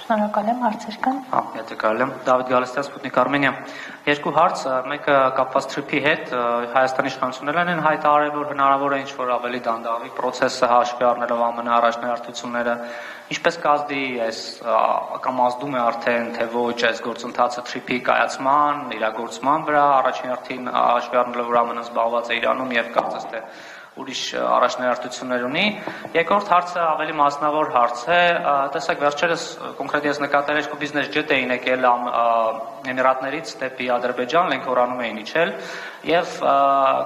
Շնորհակալ եմ, հարցեր կան։ Կարելի եմ, Դավիթ Գալստյան, Սպուտնիկ Արմենիա։ Երկու հարց, մեկը կապված թրիփի հետ, Հայաստանի իշխանություններն են հայտարարել, որ հնարավոր է ինչ-որ ավելի դանդաղի պրոցեսը հաշվի առնելով ԱՄՆ առաջնահերթությունները, ինչպես կազդի այս կամ ազդում է արդեն, թե ոչ այս գործընթացը թրիփի կայացման, իրագործման վրա, առաջին հերթին հաշվի առնելով, որ ԱՄՆ-ն զբաղված է Իրանում եւ կարծես թե ուրիշ առաջնահերթություններ ունի։ Երկրորդ հարցը ավելի մասնավոր հարց է, տեսեք վերջերս կոնկրետ ես նկատել երկու բիզնես ջետ էին եկել Էմիրատներից դեպի Ադրբեջան, լենքորանում էին իջել եւ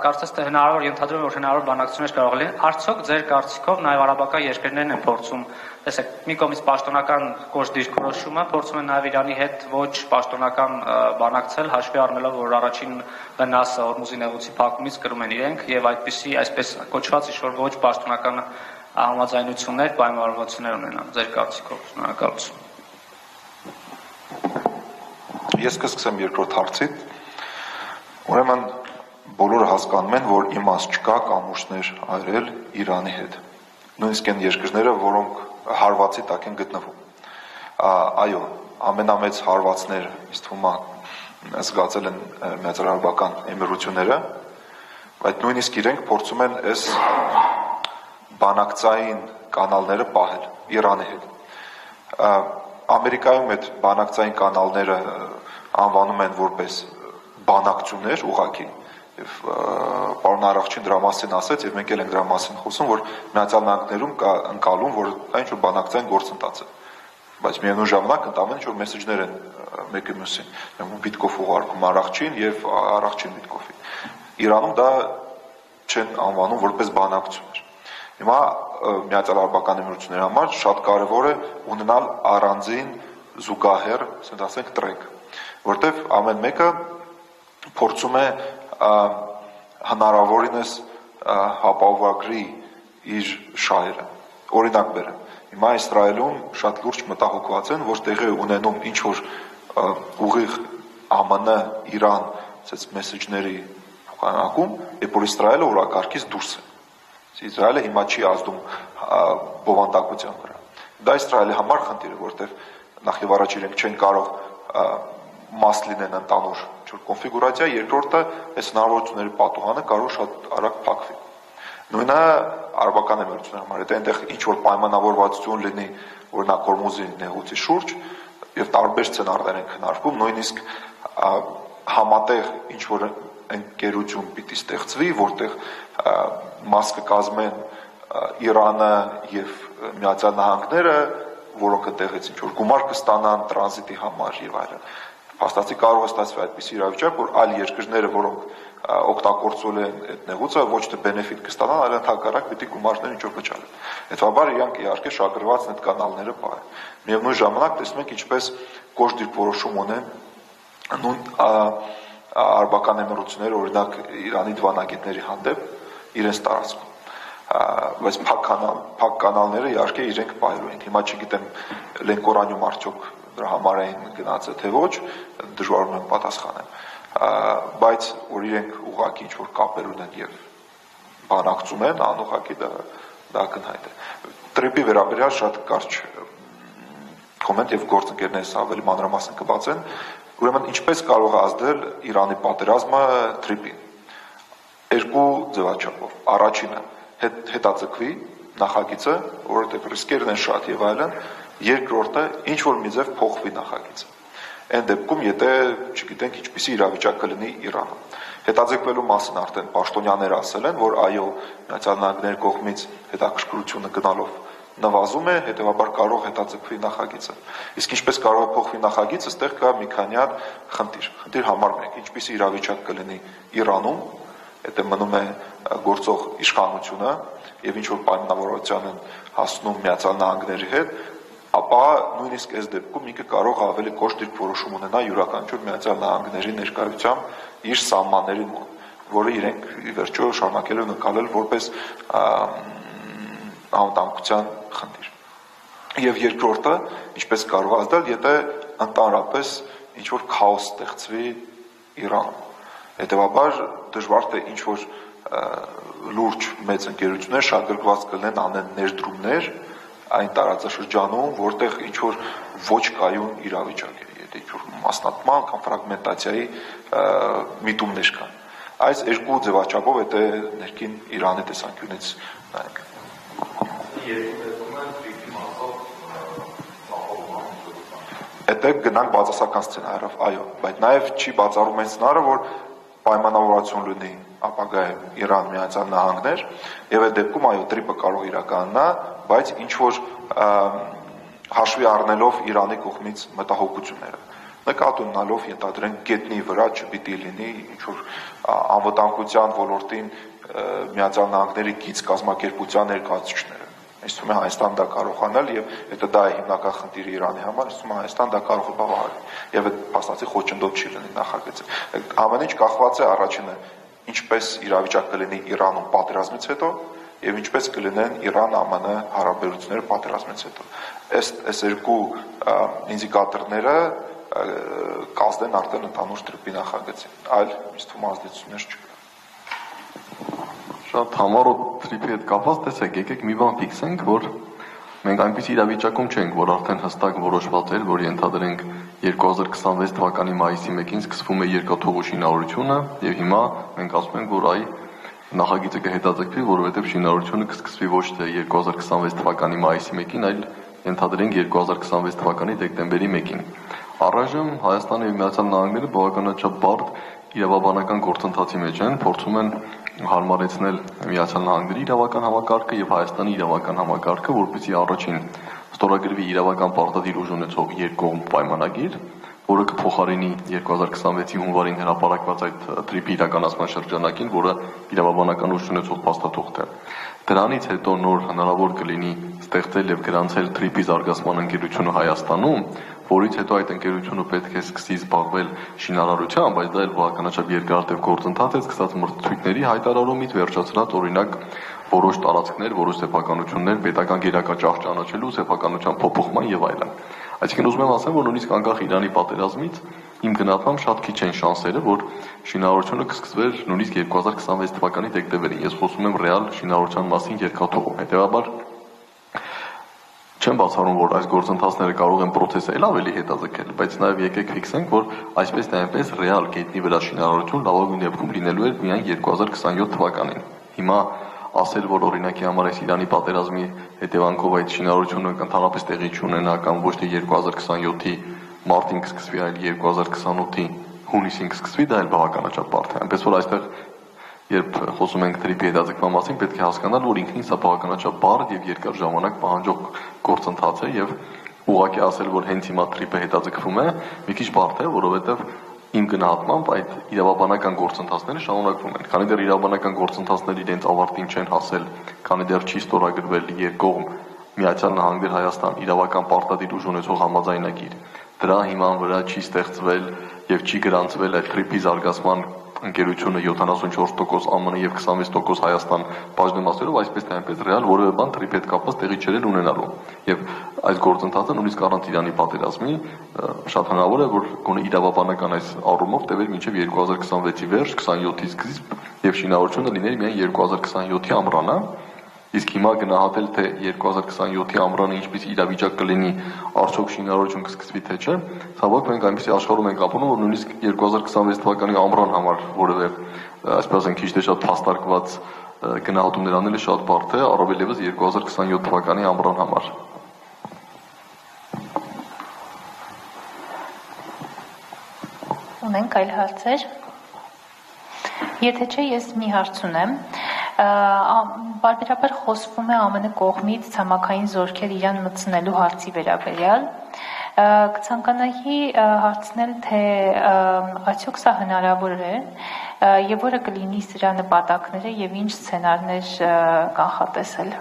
կարծես թե հնարավոր ենթադրում որ հնարավոր բանակցություններ կարող լինեն, արդյոք ձեր կարծիքով նաեւ արաբական երկրներն են փորձում, տեսեք, մի կողմից պաշտոնական կոշտ դիրքորոշումը, փորձում են նաեւ Իրանի հետ ոչ պաշտոնական բանակցել, հաշվի առնելով որ առաջին վնասը Հորմուզի նեղուցի փակումից կրում են իրենք եւ այդպիսի այսպես կոչված ինչ-որ ոչ պաշտոնական համաձայնություններ, պայմանավորվածություններ ունենան, ձեր կարծիքով։ Շնորհակալություն։ Ես կսկսեմ երկրորդ հարցից։ Ուրեմն բոլորը հասկանում են, որ իմաստ չկա կամուրջներ այրել Իրանի հետ։ Նույնիսկ այն երկրները, որոնք հարվածի տակ են գտնվում։ Այո, ամենամեծ հարվածներ ինձ թվում է զգացել են Միացյալ Արաբական Էմիրությունները, բայց նույնիսկ իրենք փորձում են այս բանակցային կանալները պահել Իրանի հետ։ Ամերիկայում այդ բանակցային կանալները անվանում են որպես բանակցություններ ուղղակի եւ պարոն Արախչին դրա մասին ասաց եւ մենք էլ ենք դրա մասին խոսում, որ Միացյալ Նահանգներում կա ընկալում, որ դա ինչ-որ բանակցային գործընթաց է, բայց միևնույն ժամանակ ընդամենը ինչ-որ մեսեջներ են մեկը մյուսին, Վիտկոֆ ուղարկում Արախչին եւ Արախչին Վիտկոֆին։ Իրանում դա չեն անվանում որպես բանակցություններ։ Հիմա Միացյալ Արաբական Էմիրությունների համար շատ կարևոր է ունենալ առանձին զուգահեռ, ասենք ասենք տրեկ, որտեվ ամեն մեկը փորձում է հնարավորինս հապավագրի իր շահերը։ Օրինակ բերեմ, հիմա Իսրայելում շատ լուրջ մտահոգված են, որ տեղի ունենում ինչ-որ ուղիղ ԱՄՆ, Իրան, ասես մեսեջների փոխանակում, երբ որ Իսրայելը օրակարգից դուրս է։ Իսրայելը հիմա չի ազդում բովանդակության վրա։ Դա Իսրայելի համար խնդիր է, որտեղ նախ եւ առաջ իրենք չեն կարող մաս լինեն ընդանուր կոնֆիգուրացիա, երկրորդը այս հնարավորությունների պատուհանը կարող շատ արագ փակվի։ Նույնը Արաբական Էմիրությունների համար, եթե այնտեղ ինչ-որ պայմանավորվածություն լինի, օրինակ Հորմուզի նեղուցի շուրջ, եւ տարբեր սցենարներ են քննարկվում, նույնիսկ համատեղ ինչ-որ ընկերություն պիտի ստեղծվի, որտեղ մաս կկազմեն Իրանը եւ Միացյալ Նահանգները, որոնք այդտեղից ինչ-որ գումար կստանան տրանզիտի համար եւ այլն։ Փաստացի կարող է ստացվի այդպիսի իրավիճակ, որ այլ երկրները, որոնք օգտագործել են այդ նեղուցը, ոչ թե բենեֆիտ կստանան, այլ հակառակ պիտի գումարներ ինչ-որ կճարեն։ Հետաբար իրանք իհարկե շագրված են այդ կանալները պահեն։ Միևնույն ժամանակ տեսնում ենք ինչպես կոշտ դիրքորոշում ունեն նույն Արաբական Էմիրությունները, օրինակ Իրանի դիվանագետների հանդեպ իրենց տարածքում։ Բայց փակ կանալները իհարկե իրենք պահելու են։ Հիմա չգիտեմ Լենկորանում արդյոք դրա համար էին գնացել թե ոչ, դժվարում եմ պատասխանեմ, բայց որ իրենք ուղղակի ինչ-որ կապեր ունեն եւ բանակցում են, անուղղակի դա կնհայտ է։ Տրիպի վերաբերյալ շատ կարճ կոմենտ եւ գործընկերներս ավելի մանրամասն կբացեն, ուրեմն ինչպես կարող է ազդել Իրանի պատերազմը տրիպին։ Երկու ձևաչափով։ Առաջինը հետաձգվի նախագիծը, որովհետեւ ռիսկերն են շատ եւ այլն, երկրորդը ինչ որ մի ձև փոխվի նախագիծը։ Այն դեպքում, եթե չգիտենք ինչպիսի իրավիճակ կլինի Իրանում։ Հետաձգվելու մասին արդեն պաշտոնյաները ասել են, որ այո, Միացյալ Նահանգների կողմից հետաքրքրությունը գնալով նվազում է, հետեւաբար կարող հետաձգվի նախագիծը։ Իսկ ինչպես կարող է փոխվի նախագիծը, այստեղ կա մի քանի հատ խնդիր։ Խնդիր համար 1, ինչպիսի իրավիճակ կլինի Իրանում, եթե մնում է գործող իշխանությունը եւ ինչ որ պայմանավորվածության են հասնում Միացյալ Նահանգների հետ, ապա նույնիսկ այս դեպքում ինքը կարող է ավելի կոշտ դիրքորոշում ունենա յուրաքանչյուր Միացյալ Նահանգների ներկայությամբ իր սահմանների մոտ, որը իրենք ի վերջո շարունակել են նկատել որպես անվտանգության խնդիր։ Եվ երկրորդը, ինչպես կարող ազդել, եթե ընդհանրապես ինչ որ քաոս ստեղծվի Իրանում։ Հետևաբար դժվար թե ինչ որ լուրջ մեծ ընկերություններ շահագրգռված կլինեն անեն ներդրումներ այն տարածաշրջանում, որտեղ ինչ-որ ոչ կայուն իրավիճակ է, եթե ինչ-որ մասնատման կամ ֆրագմենտացիայի միտումներ կան։ Այս երկու ձևաչափով է ներքին Իրանի տեսանկյունից նայենք։ Եթե գնանք բացասական սցենարով, այո, բայց նաև չի բացառում այն սցենարը, որ պայմանավորվածություն լինի ապագայում Իրան, Միացյալ Նահանգներ, եւ այդ դեպքում այո, տրիպը կարող իրականանա, բայց ինչ որ հաշվի առնելով Իրանի կողմից մտահոգությունները, նկատի ունենալով ենթադրենք գետնի վրա չպիտի լինի ինչ որ անվտանգության ոլորտին Միացյալ Նահանգների գիծ կազմակերպության ներկայացուցիչները։ Ինձ թվում է Հայաստան դա կարող անել եւ եթե դա է հիմնական խնդիրը Իրանի համար, ինձ թվում է Հայաստան դա կարող է բավարարել։ Եվ այդ փաստացի խոչընդոտ չի լինի նախագծը։ Ամեն ինչ կախված է առաջինը ինչպես իրավիճակ կլինի Իրանում պատերազմից հետո եւ ինչպես կլինեն Իրան-ԱՄՆ հարաբերությունները պատերազմից հետո։ Այս երկու ինդիկատորները կազդեն արդեն ընդհանուր տրիպի նախագծին։ Այլ ինձ թվում է ազդեցություններ չկա։ Շատ համառոտ տրիպի հետ կապված տեսեք, եկեք մի բան ֆիքսենք, որ մենք այնպիսի իրավիճակում չենք, որ արդեն հստակ որոշված էր, որ ենթադրենք 2026 թվականի մայիսի 1-ին սկսվում է երկաթուղու շինարարությունը եւ հիմա մենք ասում ենք, որ այ նախագիծը կհետաձգվի, որովհետեւ շինարարությունը կսկսվի ոչ թե 2026 թվականի մայիսի 1-ին, այլ ենթադրենք 2026 թվականի դեկտեմբերի 1-ին։ Առայժմ Հայաստանը եւ Միացյալ Նահանգները բավականաչափ բարդ իրավաբանական գործընթացի մեջ են, փորձում են հարմարեցնել Միացյալ Նահանգների իրավական համակարգը եւ Հայաստանի իրավական համակարգը, որպեսզի առաջին ստորագրվի իրավական պարտադիր ուժ ունեցող երկկողմ պայմանագիր, որը կփոխարինի 2026-ի հունվարին հրապարակված այդ տրիպի իրականացման շրջանակին, որը իրավաբանական ուժ ունեցող փաստաթուղթ է։ Դրանից հետո նոր հնարավոր կլինի ստեղծել եւ գրանցել տրիպի զարգացման ընկերությունը Հայաստանում, որից հետո այդ ընկերությունը պետք է սկսի զբաղվել շինարարությամբ, բայց դա էլ բավականաչափ երկարատև գործընթաց է, սկսած մրցույթների հայտարարումից վերջացրած օրինակ որոշ տարածքներ, որոշ սեփականություններ, պետական գերակաճախ ճանաչելու, սեփականության փոփոխման եւ այլն։ Այսինքն ուզում եմ ասեմ, որ նույնիսկ անկախ Իրանի պատերազմից իմ գնահատմամբ շատ քիչ են շանսերը, որ շինարարությունը կսկսվեր նույնիսկ 2026 թվականի դեկտեմբերին։ Ես խոսում եմ ռեալ շինարարության մասին երկաթուղու։ Հետևաբար չեմ բացառում, որ այս գործընթացները կարող են պրոցեսը էլ ավելի հետաձգել, բայց նաև եկեք ֆիքսենք, որ այսպես թե այնպես ռեալ գետնի վրա շինարարություն լավագույն դեպքում լինելու էր միայն 2027 թվականին։ Հիմա ասել, որ օրինակի համար այս Իրանի պատերազմի հետևանքով այդ շինարարությունը ընդհանրապես տեղի չունենա կամ ոչ թե 2027-ի մարտին կսկսվի, այլ 2028-ի հունիսին կսկսվի, դա էլ բավականաչափ բարդ է։ Այնպես որ այստեղ երբ խոսում ենք տրիպի հետաձգման մասին, պետք է հասկանալ, որ ինքնին սա բավականաչափ բարդ եւ երկար ժամանակ պահանջող գործընթաց է եւ ուղղակի ասել, որ հենց հիմա տրիպը հետաձգվում է, մի քիչ բարդ է, որովհետեւ իմ գնահատմամբ այդ իրավաբանական գործընթացները շարունակվում են։ Քանի դեռ իրավաբանական գործընթացները իրենց ավարտին չեն հասել, քանի դեռ չի ստորագրվել երկկողմ Միացյալ Նահանգներ Հայաստան իրավական պարտադիր ուժ ունեցող համաձայնագիր, դրա հիման վրա չի ստեղծվել եւ չի գրանցվել այդ տրիպի զարգացման ընկերությունը 74% ԱՄՆ եւ 26% Հայաստան բաժնեմասերով, այսպես թե այնպես ռեալ որևէ բան տրիպի հետ կապված տեղի չէր ունենալու։ Եվ այս գործընթացը նույնիսկ առանց Իրանի պատերազմի շատ հնարավոր է, որ գոնե իրավաբանական այս առումով տևեր մինչև 2026-ի վերջ, 27-ի սկիզբ եւ շինարարությունը լիներ միայն 2027-ի ամռանը։ Իսկ հիմա գնահատել, թե 2027-ի ամռանը ինչպես իրավիճակ կլինի, արդյոք շինարարություն կսկսվի թե չէ, ցավոք մենք այնպեսի աշխարհում ենք ապրում, որ նույնիսկ 2026 թվականի ամռան համար որևէ, այսպես ասենք, քիչ թե շատ փաստարկված գնահատումներ անելը շատ բարդ է, առավել ևս 2027 թվականի ամռան համար։ Ունենք այլ հարցեր։ Եթե չէ, ես մի հարց ունեմ։ Բարբերաբար խոսվում է ԱՄՆ կողմից ցամաքային զորքեր Իրան մտցնելու հարցի վերաբերյալ։ Կցանկանայի հարցնել, թե արդյոք սա հնարավոր է եւ որը կլինի սրա նպատակները եւ ինչ սցենարներ կանխատեսել։